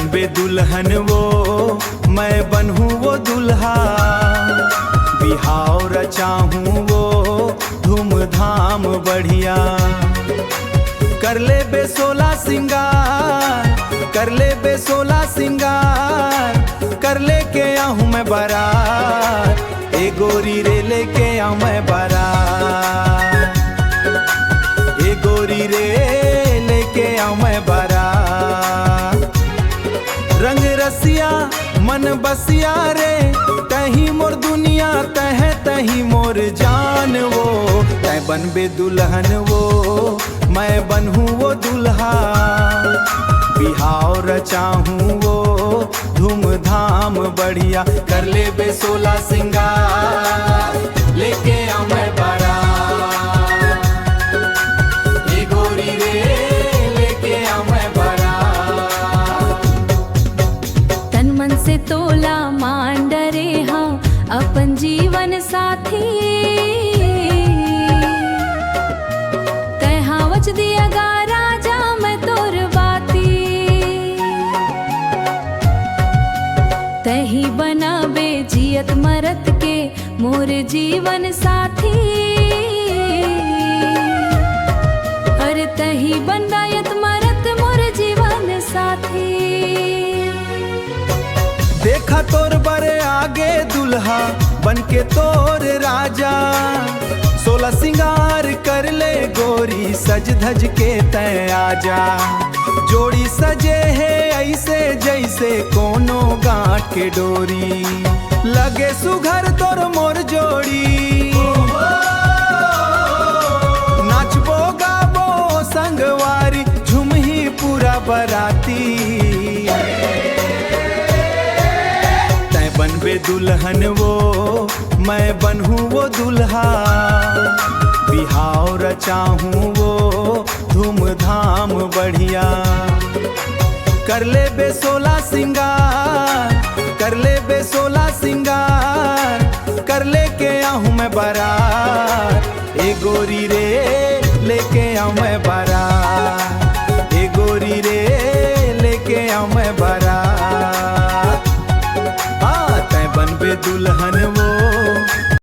बनबे दुल्हन वो, मैं बनूं वो दुल्हा। बिहाव रचाहूँ वो, धूमधाम बढ़िया। कर ले बे 16 सिंगार, कर ले बे 16 सिंगार, कर ले के आऊँ मैं बारात। ए गोरी रे लेके आऊँ मैं बारात, ए गोरी रे लेके आऊँ मैं बारात। रंग रसिया मन बसिया रे, तही मोर दुनिया तह तही मोर जान वो। तै बनबे दुल्हन वो, मैं बनूं वो दुल्हा। बिहाव रचाहूँ वो, धूमधाम बढ़िया। कर ले बे 16 सिंगार, लेके आऊँ मैं बारात। ए गोरी रे लेके आऊँ मैं बारात। तन मन से तोला मान डरे हाँ अपन जीवन साथी। तैहा वच दिया गा राजा मैं तोर बाती। तही बना बे जियत मरत के मोर जीवन साथी। अरे तही बनायत मरत मोर जीवन साथी। देखा तोर बरे आगे दुल्हा, बन के तोर राजा। 16 सिंगार कर ले गोरी, सज धज के तय आजा। जोड़ी सजे है ऐसे जैसे कोनो गांठ के डोरी। लगे सुघर तोर मोर जोड़ी, नाचबो गाबो संगवारी, झुमही पूरा बराती। बनबे दुल्हन वो, मैं बनूं वो दुल्हा। बिहाव रचाहूँ वो, धूमधाम बढ़िया। कर ले बे 16 सिंगार, कर ले बे 16 सिंगार, कर ले के आऊँ मैं बारात। ए गोरी रे लेके आऊँ मैं बारात।